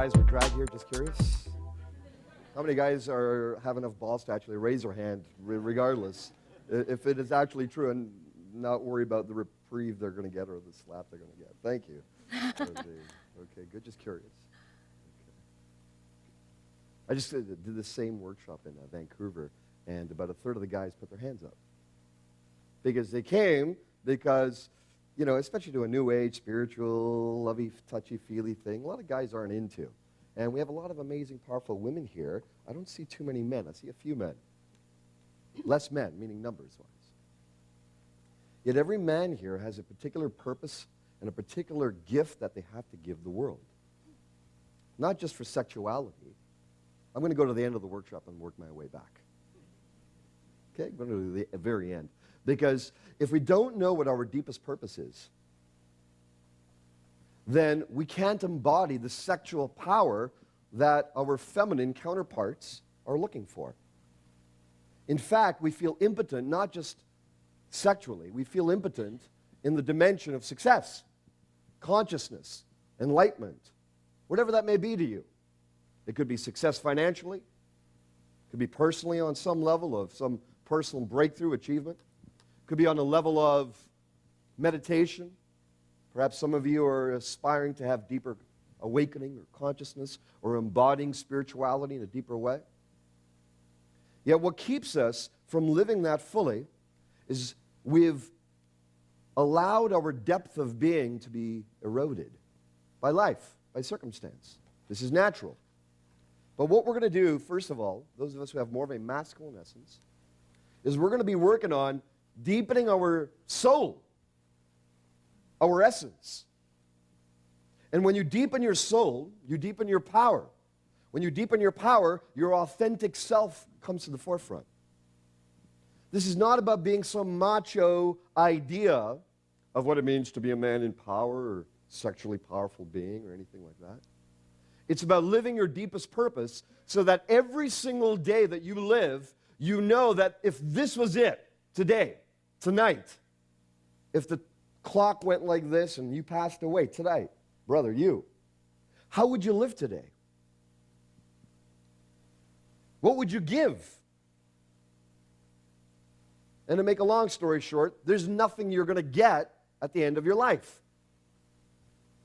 guys were dragged here? Just curious. How many guys have enough balls to actually raise their hand, regardless, if it is actually true, and not worry about the reprieve they're going to get or the slap they're going to get? Thank you. Okay, good. Just curious. Okay. I just did the same workshop in Vancouver, and about a third of the guys put their hands up because they came because, you know, especially to a new age, spiritual, lovey, touchy-feely thing, a lot of guys aren't into. And we have a lot of amazing, powerful women here. I don't see too many men. I see a few men. Less men, meaning numbers-wise. Yet every man here has a particular purpose and a particular gift that they have to give the world. Not just for sexuality. I'm going to go to the end of the workshop and work my way back. Okay? I'm going to the very end. Because if we don't know what our deepest purpose is, then we can't embody the sexual power that our feminine counterparts are looking for. In fact, we feel impotent, not just sexually, we feel impotent in the dimension of success, consciousness, enlightenment, whatever that may be to you. It could be success financially, it could be personally on some level of some personal breakthrough achievement, it could be on a level of meditation. Perhaps some of you are aspiring to have deeper awakening or consciousness or embodying spirituality in a deeper way. Yet what keeps us from living that fully is we've allowed our depth of being to be eroded by life, by circumstance. This is natural. But what we're going to do, first of all, those of us who have more of a masculine essence, is we're going to be working on deepening our soul, our essence. And when you deepen your soul, you deepen your power. When you deepen your power, your authentic self comes to the forefront. This is not about being some macho idea of what it means to be a man in power or sexually powerful being or anything like that. It's about living your deepest purpose so that every single day that you live, you know that if this was it, today, tonight, if the clock went like this and you passed away tonight, brother, you, how would you live today? What would you give? And to make a long story short, there's nothing you're going to get at the end of your life.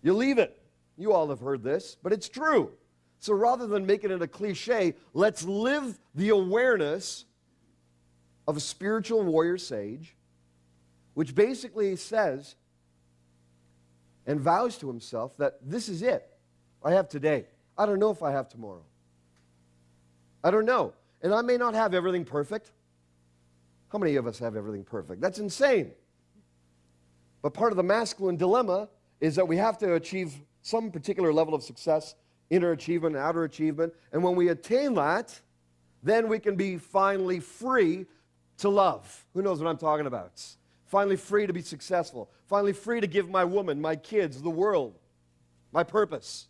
You leave it. You all have heard this, but it's true. So rather than making it a cliche, let's live the awareness of a spiritual warrior sage, which basically says and vows to himself that this is it. I have today. I don't know if I have tomorrow. I don't know. And I may not have everything perfect. How many of us have everything perfect? That's insane. But part of the masculine dilemma is that we have to achieve some particular level of success, inner achievement, outer achievement, and when we attain that, then we can be finally free to love. Who knows what I'm talking about? Finally free to be successful. Finally free to give my woman, my kids, the world, my purpose.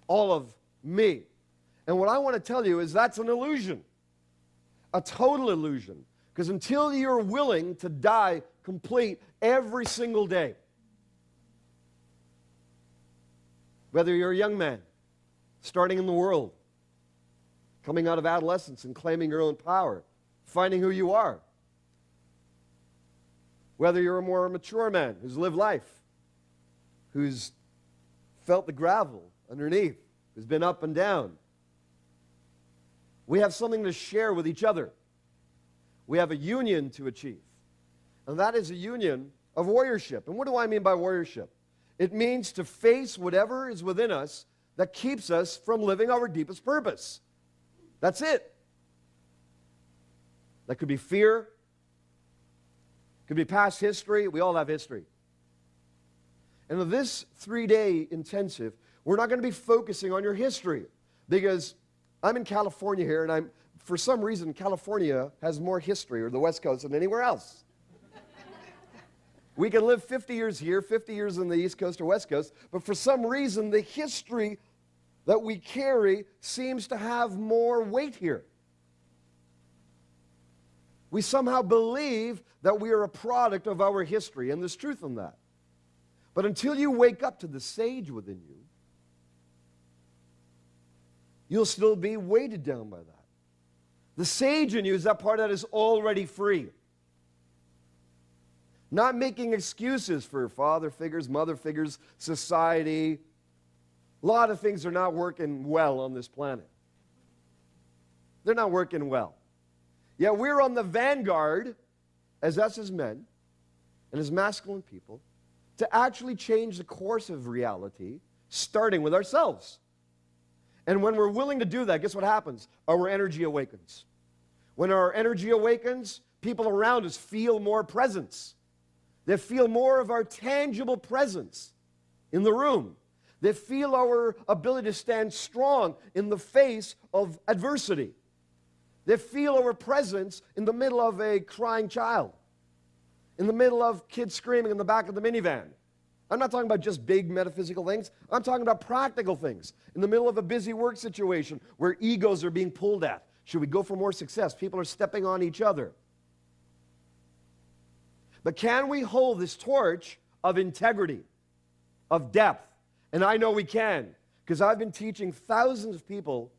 All of me. And what I want to tell you is that's an illusion. A total illusion. Because until you're willing to die complete every single day, whether you're a young man, starting in the world, coming out of adolescence and claiming your own power, finding who you are, whether you're a more mature man who's lived life, who's felt the gravel underneath, who's been up and down, we have something to share with each other. We have a union to achieve. And that is a union of warriorship. And what do I mean by warriorship? It means to face whatever is within us that keeps us from living our deepest purpose. That's it. That could be fear. Could be past history. We all have history. And in this 3-day intensive, we're not going to be focusing on your history because I'm in California here, and for some reason, California has more history, or the West Coast, than anywhere else. We can live 50 years here, 50 years on the East Coast or West Coast, but for some reason, the history that we carry seems to have more weight here. We somehow believe that we are a product of our history, and there's truth in that. But until you wake up to the sage within you, you'll still be weighted down by that. The sage in you is that part that is already free. Not making excuses for father figures, mother figures, society. A lot of things are not working well on this planet. They're not working well. Yet we're on the vanguard, as us as men and as masculine people, to actually change the course of reality, starting with ourselves. And when we're willing to do that, guess what happens? Our energy awakens. When our energy awakens, people around us feel more presence. They feel more of our tangible presence in the room. They feel our ability to stand strong in the face of adversity. They feel our presence in the middle of a crying child, in the middle of kids screaming in the back of the minivan. I'm not talking about just big metaphysical things. I'm talking about practical things. In the middle of a busy work situation where egos are being pulled at. Should we go for more success? People are stepping on each other. But can we hold this torch of integrity, of depth? And I know we can, because I've been teaching thousands of people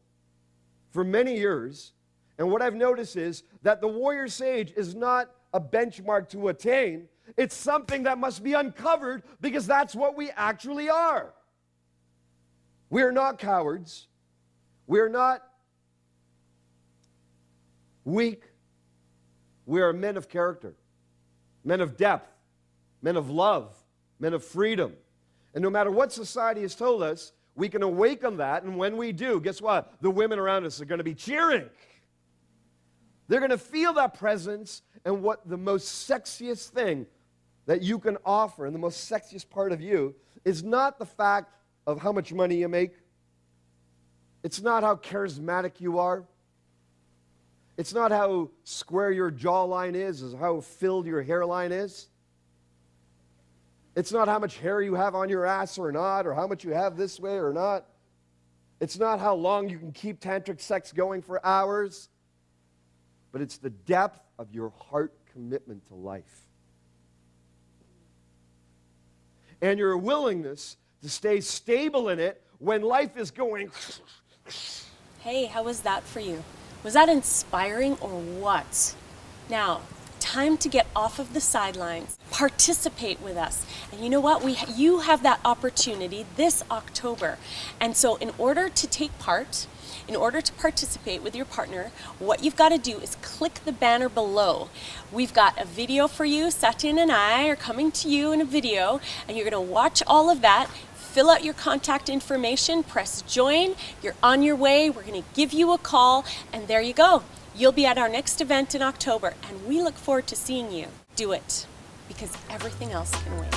for many years, and what I've noticed is that the warrior sage is not a benchmark to attain. It's something that must be uncovered, because that's what we actually are. We are not cowards. We are not weak. We are men of character, men of depth, men of love, men of freedom. And no matter what society has told us, we can awaken that, and when we do, guess what? The women around us are going to be cheering. They're going to feel that presence, and what the most sexiest thing that you can offer, and the most sexiest part of you, is not the fact of how much money you make. It's not how charismatic you are. It's not how square your jawline is, or how filled your hairline is. It's not how much hair you have on your ass or not, or how much you have this way or not. It's not how long you can keep tantric sex going for hours. But it's the depth of your heart commitment to life. And your willingness to stay stable in it when life is going. Hey, how was that for you? Was that inspiring or what? Now, time to get off of the sidelines. Participate with us. And you know what? You have that opportunity this October. And so in order to take part, in order to participate with your partner, what you've got to do is click the banner below. We've got a video for you. Satyen and I are coming to you in a video, and you're going to watch all of that. Fill out your contact information, press join. You're on your way. We're going to give you a call, and there you go. You'll be at our next event in October, and we look forward to seeing you. Do it, because everything else can wait.